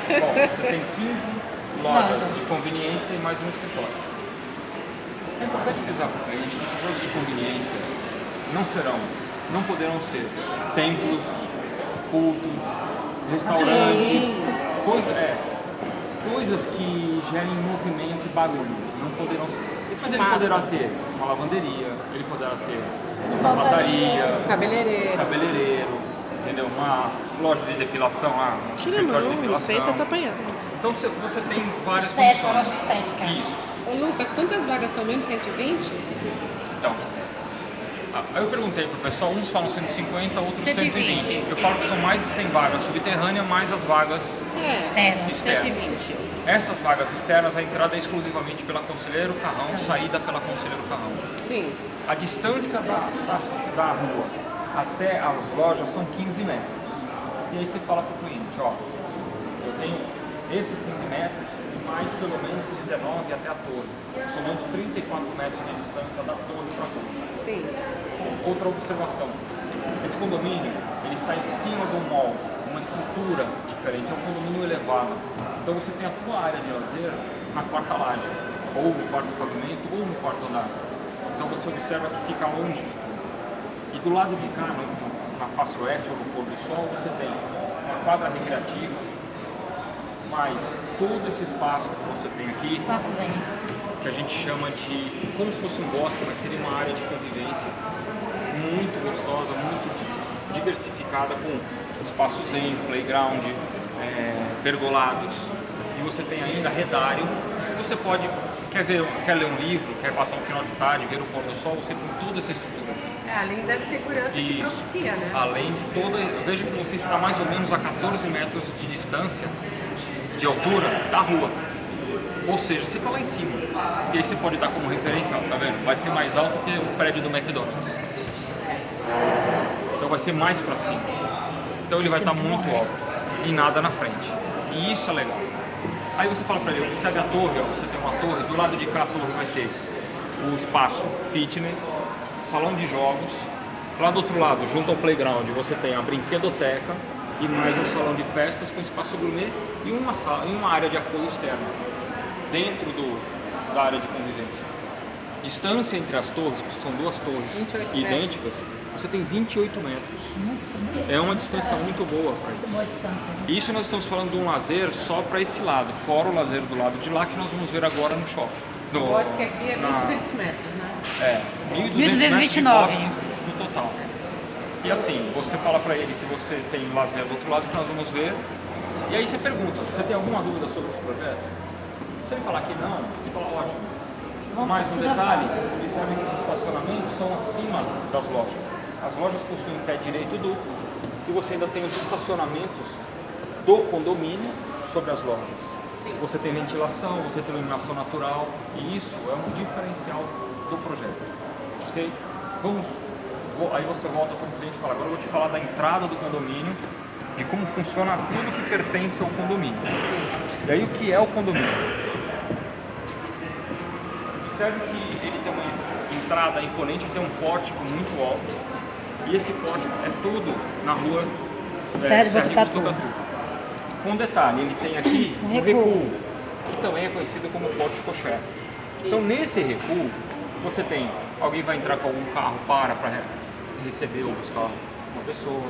Bom, você tem 15 lojas de conveniência e mais um escritório. É importante frisar para o cliente que essas lojas de conveniência não poderão ser templos, cultos, restaurantes, coisas que gerem movimento e barulho. Não poderão ser. Mas ele poderá ter uma lavanderia, ele poderá ter uma sapataria, cabeleireiro, entendeu? Uma loja de depilação, um escritório de depilação. Então você tem várias Estética, loja funções. de estética. Isso. Ô Lucas, quantas vagas são mesmo? 120? Então, aí eu perguntei pro pessoal, uns falam 150, outros 120. Eu falo que são mais de 100 vagas subterrâneas, mais as vagas Externa. externas. Essas vagas externas, a entrada é exclusivamente pela Conselheiro Carrão, saída pela Conselheiro Carrão. Sim. A distância da rua até as lojas são 15 metros. E aí você fala para o cliente, ó, eu tenho esses 15 metros e mais pelo menos 19 até a torre, somando 34 metros de distância da torre para a torre. Sim. Outra observação, esse condomínio ele está em cima do mall, uma estrutura diferente, é um condomínio elevado. Então você tem a tua área de lazer na quarta laje, ou no quarto pavimento, ou no quarto andar. Então você observa que fica longe de tudo. E do lado de cá, na face oeste ou no pôr do sol, você tem uma quadra recreativa, mais todo esse espaço que você tem aqui, que a gente chama de como se fosse um bosque, mas seria uma área de convivência muito gostosa, muito diversificada, com espaços zen, playground, pergolados, e você tem ainda redário. Você pode, quer ler um livro, quer passar um final de tarde, ver o pôr do sol, você tem toda essa estrutura aqui. Além da segurança que propicia, né? Além de toda, eu vejo que você está mais ou menos a 14 metros de distância, de altura, da rua. Ou seja, você está lá em cima. E aí você pode dar como referência, ó, tá vendo? Vai ser mais alto que o prédio do McDonald's. Então vai ser mais para cima. Então ele vai estar muito alto e nada na frente. E isso é legal. Aí você fala para ele, observe a torre, ó, você tem uma torre, do lado de cá a torre vai ter o espaço fitness, salão de jogos. Lá do outro lado, junto ao playground, você tem a brinquedoteca e mais um salão de festas com espaço gourmet e uma área de apoio externo dentro da área de convivência. Distância entre as torres, que são duas torres idênticas, você tem 28 metros. É uma distância muito boa para isso. Isso nós estamos falando de um lazer só para esse lado, fora o lazer do lado de lá, que nós vamos ver agora no shopping. O bosque aqui é 1.200 metros, né? 1.229 no total. E assim, você fala para ele que você tem lazer do outro lado, que nós vamos ver. E aí você pergunta, você tem alguma dúvida sobre esse projeto? Se ele falar que não, você fala ótimo. Mas um detalhe, observe que os estacionamentos são acima das lojas. As lojas possuem pé direito duplo e você ainda tem os estacionamentos do condomínio sobre as lojas. Sim. Você tem ventilação, você tem iluminação natural e isso é um diferencial do projeto. Ok? Aí você volta para o cliente e fala, agora eu vou te falar da entrada do condomínio, de como funciona tudo que pertence ao condomínio. E aí o que é o condomínio? Observe que ele tem uma entrada imponente, tem um pórtico muito alto. E esse pórtico é tudo na rua Serra de Botucatu. Com detalhe, ele tem aqui um recuo, que também é conhecido como pórtico coché. Então nesse recuo, você tem, alguém vai entrar com algum carro para receber ou buscar uma pessoa.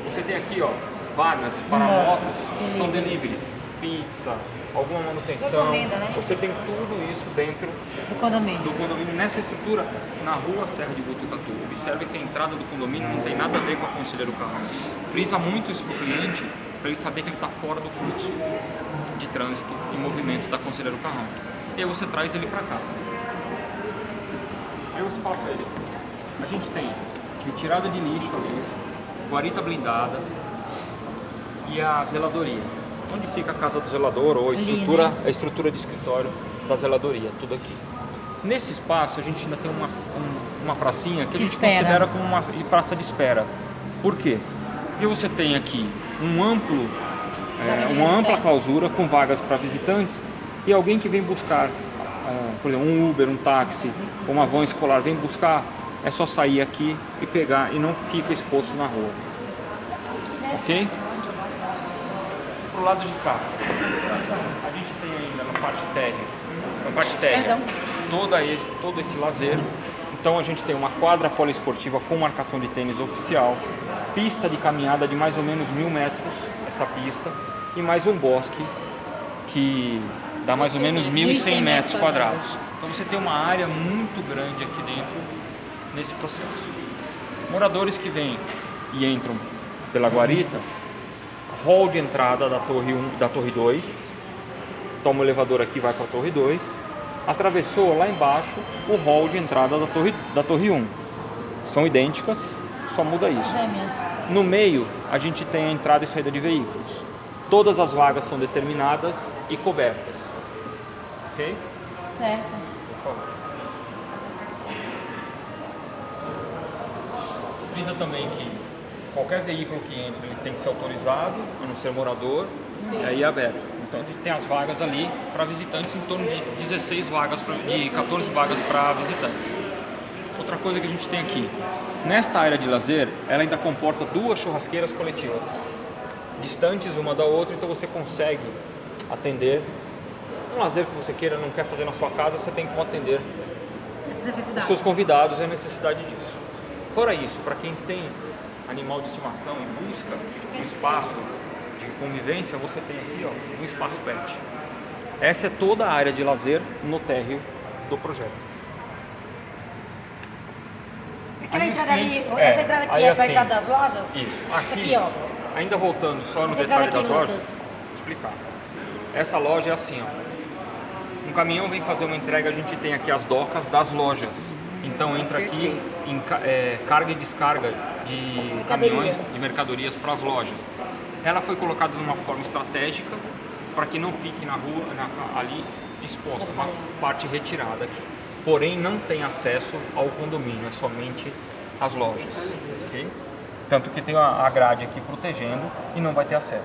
Você tem aqui, ó, vagas para motos, são deliveries, pizza, alguma manutenção, né? você tem tudo isso dentro Do condomínio. Nessa estrutura, na rua Serra de Botucatu. Observe que a entrada do condomínio não tem nada a ver com a Conselheiro Carrão. Frisa muito isso para o cliente, para ele saber que ele está fora do fluxo de trânsito e movimento da Conselheiro Carrão. E aí você traz ele para cá. Aí você fala para ele, a gente tem retirada de lixo ali, guarita blindada e a zeladoria. Onde fica a casa do zelador ou a estrutura de escritório da zeladoria, tudo aqui. Nesse espaço a gente ainda tem uma pracinha que a gente considera como uma praça de espera. Por quê? Porque você tem aqui uma ampla clausura com vagas para visitantes e alguém que vem buscar, por exemplo, um Uber, um táxi, ou uma van escolar vem buscar, é só sair aqui e pegar e não fica exposto na rua. Ok? Pro lado de cá, a gente tem ainda na parte térrea, todo esse lazer. Então a gente tem uma quadra poliesportiva com marcação de tênis oficial, pista de caminhada de mais ou menos 1000 metros, essa pista, e mais um bosque que dá mais ou menos 1.100 metros quadrados. Então você tem uma área muito grande aqui dentro nesse processo. Moradores que vêm e entram pela guarita, hall de entrada da torre 1, da torre 2, toma o elevador aqui, vai para a torre 2, atravessou lá embaixo o hall de entrada da torre 1. São idênticas, só muda isso. No meio a gente tem a entrada e saída de veículos. Todas as vagas são determinadas e cobertas. Ok? Certo. Por favor. Frisa também que qualquer veículo que entre ele tem que ser autorizado, a não ser morador, e aí é aberto. Então a gente tem as vagas ali para visitantes, em torno de 16 vagas, de 14 vagas para visitantes. Outra coisa que a gente tem aqui, nesta área de lazer, ela ainda comporta 2 churrasqueiras coletivas, distantes uma da outra, então você consegue atender um lazer que você queira, não quer fazer na sua casa, você tem como atender os seus convidados, é a necessidade disso. Fora isso, para quem tem animal de estimação e busca um espaço de convivência, você tem aqui um espaço pet. Essa é toda a área de lazer no térreo do projeto. Aquela entrada ali, essa entrada aqui é para a entrada das lojas? Isso. Aqui, ó. Ainda voltando só no Essa detalhe entrada das aqui, lojas, vou explicar. Essa loja é assim, ó. Um caminhão vem fazer uma entrega, a gente tem aqui as docas das lojas. Então entra aqui em carga e descarga de caminhões de mercadorias para as lojas. Ela foi colocada de uma forma estratégica para que não fique na rua, ali exposta, uma parte retirada aqui. Porém não tem acesso ao condomínio, é somente as lojas. Okay? Tanto que tem a grade aqui protegendo e não vai ter acesso.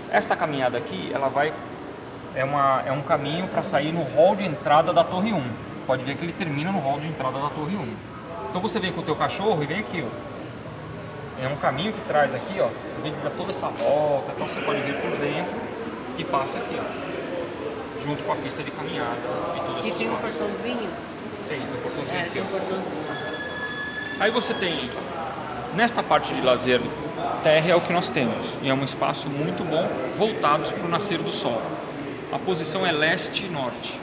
Esta caminhada aqui, ela é um caminho para sair no hall de entrada da torre 1. Pode ver que ele termina no hall de entrada da torre 1. Então você vem com o teu cachorro e vem aqui, ó. É um caminho que traz aqui, ó, em vez de dar toda essa volta, então você pode vir por dentro e passa aqui, ó, junto com a pista de caminhada e todas essas coisas. E tem um portãozinho? Tem um portãozinho aqui, tem um ó. portãozinho. Aí você tem, nesta parte de lazer terra é o que nós temos, e é um espaço muito bom, voltados para o nascer do sol. A posição é leste e norte.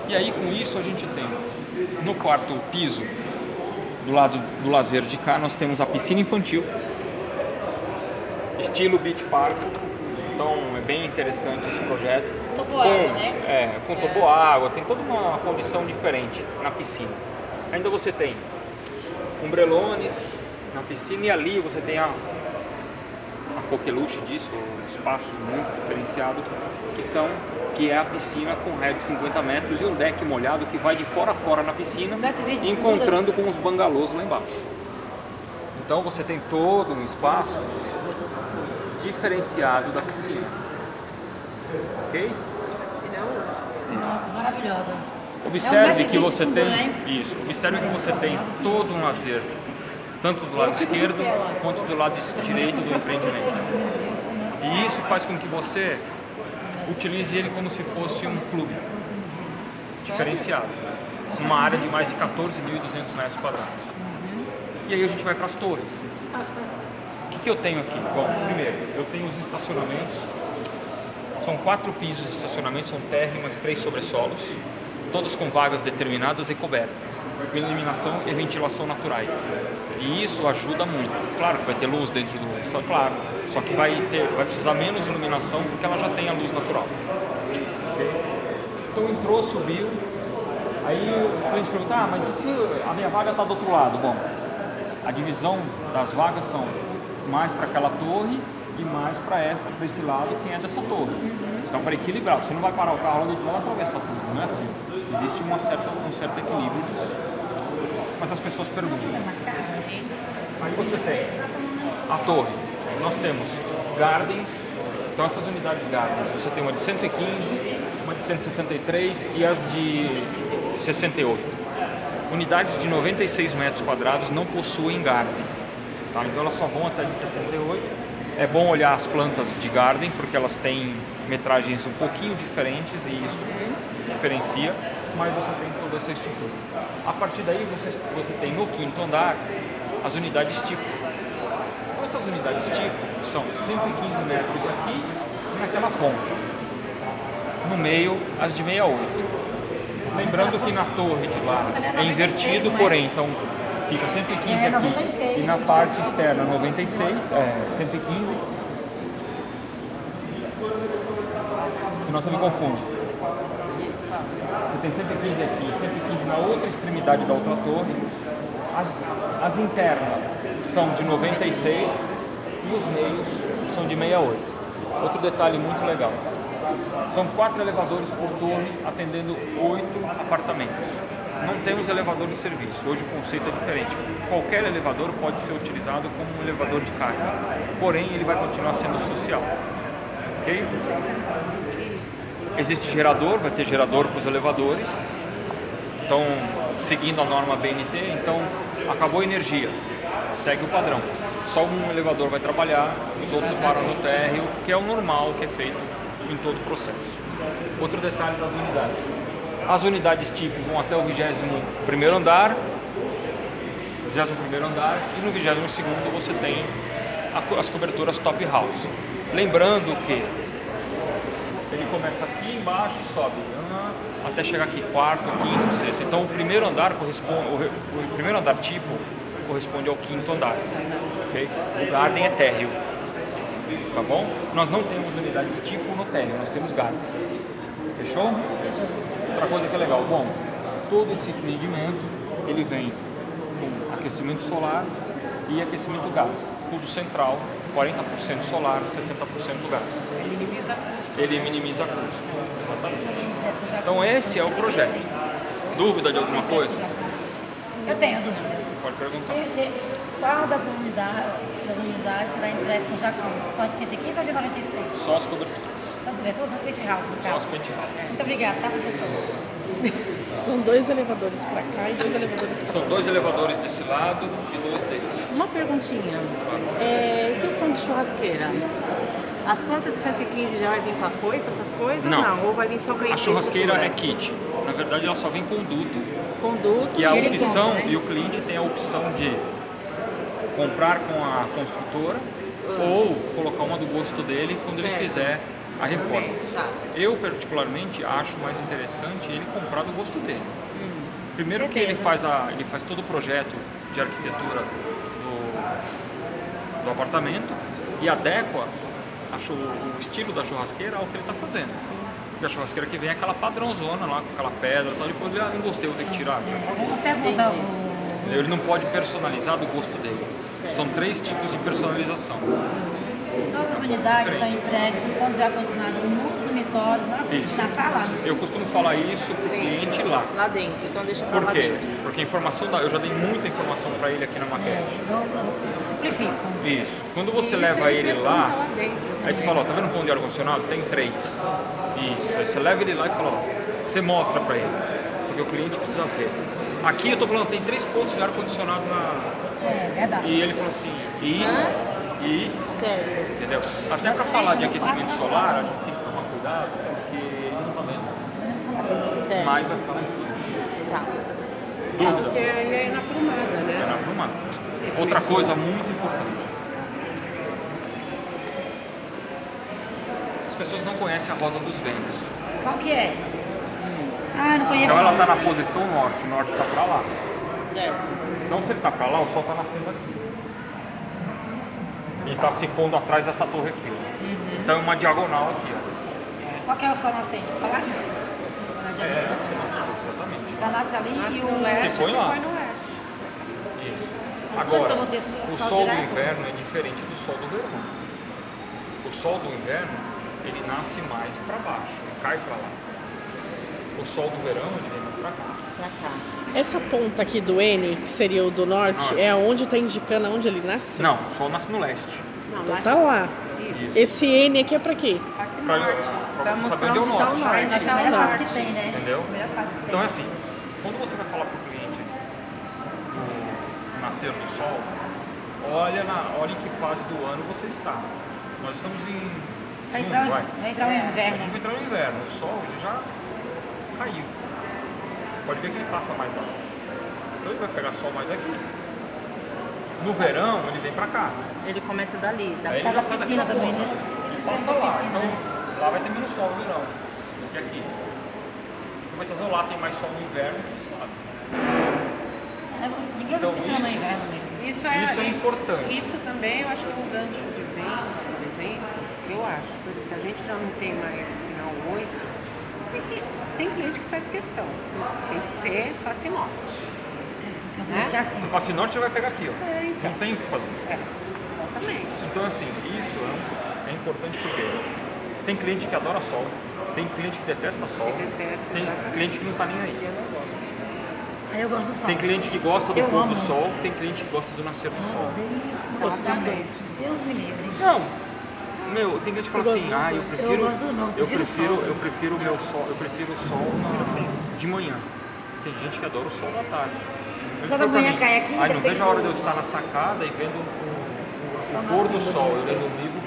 E aí com isso a gente tem, no quarto piso, do lado do lazer de cá, nós temos a piscina infantil, estilo beach park. Então é bem interessante esse projeto. Toboágua, né? Com toboágua, tem toda uma condição diferente na piscina. Ainda você tem umbrelones na piscina e ali você tem a coqueluche disso, um espaço muito diferenciado, que é a piscina com raio de 50 metros e um deck molhado que vai de fora a fora na piscina, encontrando com os bangalôs lá embaixo. Então você tem todo um espaço diferenciado da piscina. Ok? Essa piscina é Nossa, maravilhosa. Observe que você tem isso. Observe que você tem todo um lazer, tanto do lado esquerdo quanto do lado direito do empreendimento. E isso faz com que você utilize ele como se fosse um clube diferenciado, uma área de mais de 14.200 metros quadrados. E aí a gente vai para as torres. O que eu tenho aqui? Bom, primeiro, eu tenho os estacionamentos. São 4 pisos de estacionamento, são térreo, mais 3 sobressolos, todos com vagas determinadas e cobertas, com iluminação e ventilação naturais. E isso ajuda muito. Claro que vai ter luz dentro do só claro, só que vai precisar menos iluminação porque ela já tem a luz natural. Então entrou, subiu, aí o cliente pergunta, mas e se a minha vaga está do outro lado? Bom, a divisão das vagas são mais para aquela torre e mais para esse lado que é dessa torre. Então, para equilibrar, você não vai parar o carro lá e atravessar tudo, não é assim. Existe um certo equilíbrio. Mas as pessoas perguntam. Aí você tem a torre, nós temos gardens, então essas unidades gardens, você tem uma de 115, uma de 163 e as de 68. Unidades de 96 metros quadrados não possuem garden, tá? Então elas só vão até de 68. É bom olhar as plantas de garden, porque elas têm metragens um pouquinho diferentes e isso diferencia, mas você tem toda essa estrutura. A partir daí você tem no quinto andar as unidades tipo. Então, essas unidades tipo são 115 metros aqui e naquela ponta. No meio, as de 68. Lembrando que na torre de lá é invertido, porém, então fica 115 aqui e na parte externa 96, 115. Senão você me confunde. Você tem 115 aqui e 115 na outra extremidade da outra torre. As internas são de 96 e os meios são de 68. Outro detalhe muito legal. São 4 elevadores por torre, atendendo 8 apartamentos. Não temos elevador de serviço, hoje o conceito é diferente. Qualquer elevador pode ser utilizado como um elevador de carga, porém ele vai continuar sendo social. Ok? Existe gerador, vai ter gerador para os elevadores. Então, seguindo a norma BNT, então acabou a energia, segue o padrão. Só um elevador vai trabalhar, os outros param no térreo, que é o normal que é feito em todo o processo. Outro detalhe das unidades. As unidades tipo vão até o 21º andar, 21º andar, e no 22º você tem as coberturas top house. Lembrando que ele começa aqui embaixo e sobe até chegar aqui, quarto, quinto, sexto. Então o primeiro andar o primeiro andar tipo corresponde ao quinto andar. Okay? O garden é térreo. Tá bom? Nós não temos unidades tipo no térreo, nós temos garden. Fechou? Outra coisa que é legal, bom, todo esse empreendimento ele vem com aquecimento solar e aquecimento gás. Tudo central, 40% solar, 60% gás. Ele minimiza custo. Ele minimiza custo. Exatamente. Então esse é o projeto. Dúvida de alguma coisa? Eu tenho dúvida. Pode perguntar. Qual das unidades será entregue com jacuzzi? Só de 115 ou de 96? Só as coberturas. Só as coberturas? Só as penthouse, no Só caso? as penthouse. Muito obrigada, tá, professor? São 2 elevadores para cá e 2 elevadores para cá. São 2 elevadores desse lado e 2 desse. Uma perguntinha. Questão de churrasqueira. As plantas de 115 já vai vir com a coifa, essas coisas? Não. Ou não? Ou vai vir só com a A churrasqueira estrutura? é kit. Na verdade ela só vem com duto. Conduto E a ele opção, compra, né? e o cliente tem a opção de comprar com a construtora ou colocar uma do gosto dele quando ele Certo. fizer a reforma. Tá. Eu particularmente acho mais interessante ele comprar do gosto dele. Primeiro que ele faz todo o projeto de arquitetura do apartamento e adequa o estilo da churrasqueira ao que ele está fazendo. Porque a churrasqueira que vem é aquela padrãozona lá, com aquela pedra, tal, depois ele não gostei, eu tenho que tirar. Vamos perguntar Ele não pode personalizar do gosto dele. São 3 tipos de personalização. Todas as unidades são entregues em ponto de ar-condicionado nos dormitórios, na sala. Eu costumo falar isso para o cliente lá. Lá dentro, então deixa pra Por lá quê? dentro. Porque a informação eu já dei muita informação para ele aqui na maquete. Eu simplifico. Isso. Quando você Isso leva ele pergunta lá, dentro. aí você fala, ó, tá vendo o pão de ar-condicionado? Tem 3. Isso. Aí você leva ele lá e fala, ó, você mostra para ele. Porque o cliente precisa ver. Aqui eu tô falando, tem 3 pontos de ar-condicionado na... É verdade. E ele falou assim, Certo. entendeu? Até para falar de aquecimento solar, a gente tem que tomar cuidado, porque ele não tá vendo. Certo. Mas vai ficar lá em cima. Tá. Dúvida? Você é na prumada, É né? na prumada. Esse Outra mesmo. coisa muito importante. As pessoas não conhecem a Rosa dos Ventos. Qual que é? Ah, não conheço. Então ela não. está na posição norte, o norte está para lá. Certo. Então se ele está para lá, o sol está nascendo aqui. E está se pondo atrás dessa torre aqui. Ó. Então é uma diagonal aqui. Ó. Qual que é o sol nascente? Fala aqui. Na diagonal. Exatamente. Ela nasce ali Nasce e no o leste, Você põe você lá. põe no oeste. Isso. Depois Agora, que eu vou ter esse o sol sol do direto. inverno é diferente do sol do verão. O sol do inverno, ele nasce mais para baixo, ele cai para lá. O sol do verão, ele vem mais para cá. Pra cá. Essa ponta aqui do N, que seria o do norte, Norte. é onde está indicando aonde ele nasce? Não, o sol nasce no leste. Não, Então lá tá lá. Isso. Esse N aqui é pra quê? face Pra- norte. pra Pra você mostrar saber onde é o onde tá o norte. norte. Acho que é a melhor fase que norte. tem, né? Entendeu? A melhor fase que tem. Então é assim, quando você vai falar para o cliente do nascer do sol, olha em que fase do ano você está. Nós estamos em Vai junho, entrar, vai. vai entrar o A inverno. gente vai entrar no inverno, o sol ele já caiu. Pode ver que ele passa mais lá. Então ele vai pegar sol mais aqui. No verão ele vem pra cá. Ele começa dali, da Aí ele Pega já a sai piscina daquela também, ponta. né? E passa lá. Então lá vai ter menos sol no verão do que aqui. Começa a zoar, tem mais sol no inverno que esse lado. Ninguém Então, usa piscina no isso- inverno mesmo. Isso Isso é importante. Isso também eu acho que é um gancho de venda, por exemplo. Eu acho. Por exemplo, se a gente já não tem mais final 8, tem cliente que faz questão. Tem que ser face norte. Então, por isso que é assim. No face norte ele vai pegar aqui, ó. então. Não tem o que fazer. Exatamente. Então assim, isso é importante porque tem cliente que adora sol, tem cliente que detesta sol, Que detesta, tem exatamente. cliente que não tá nem aí. Aí eu gosto do sol. Tem cliente que gosta do Eu pôr do amo. sol, tem cliente que gosta do nascer do sol. Gosto dos Exatamente. dois. Deus me livre. Não, meu, tem gente que fala assim, ah, eu prefiro, gosto do- não, eu prefiro prefiro, sol, eu prefiro o meu sol, eu prefiro o sol de manhã. Tem gente que adora o sol da tarde. O sol da manhã cai aqui, Aí não de vejo a hora de eu repente estar na sacada e vendo o pôr do sol, eu lendo o livro,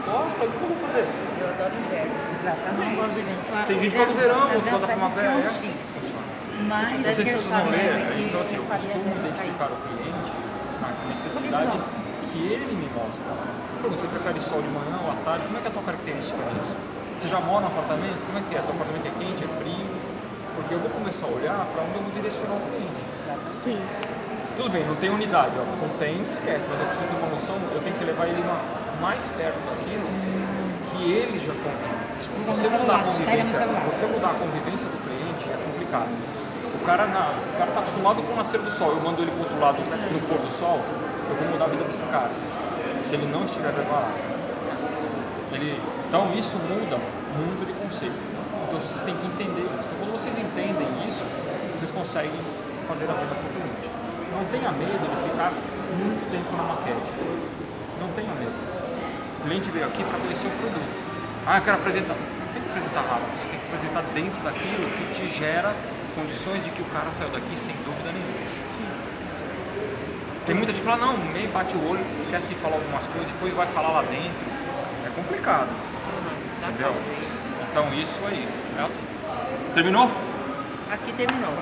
gosta, o que eu vou fazer? Eu adoro inverno. Eu não Exatamente. gosto de ver só. Tem gente que gosta do verão, outro gosta da sai primavera, é muito assim chique. que funciona. Mas Não sei se vocês vão ler, que então assim, eu faria costumo bem identificar o cliente na necessidade que ele me mostra. Pergunta, você prefere sol de manhã ou à tarde? Como é que é a tua característica nisso? Você já mora no apartamento? Como é que é? Teu apartamento é quente, é frio? Porque eu vou começar a olhar para onde eu vou direcionar o cliente. Sim. Tudo bem, não tem unidade, ó. Não tem, esquece, mas eu preciso ter uma noção, eu tenho que levar ele mais perto daquilo que ele já convive. Você mudar a convivência do cliente é complicado. O cara tá acostumado com o nascer do sol, eu mando ele pro outro lado no pôr do sol, eu vou mudar a vida desse cara. Se ele não estiver preparado. Então isso muda muito de conceito. Então vocês têm que entender isso. Então quando vocês entendem isso, vocês conseguem fazer a venda para o cliente. Não tenha medo de ficar muito tempo na maquete. Não tenha medo. O cliente veio aqui para conhecer o produto. Ah, eu quero apresentar. Não tem que apresentar rápido, você tem que apresentar dentro daquilo que te gera condições de que o cara saiu daqui sem dúvida nenhuma. Tem muita gente que fala, não, meio bate o olho, esquece de falar algumas coisas, depois vai falar lá dentro. É complicado. Entendeu? Então isso aí, é assim. Terminou? Aqui terminou.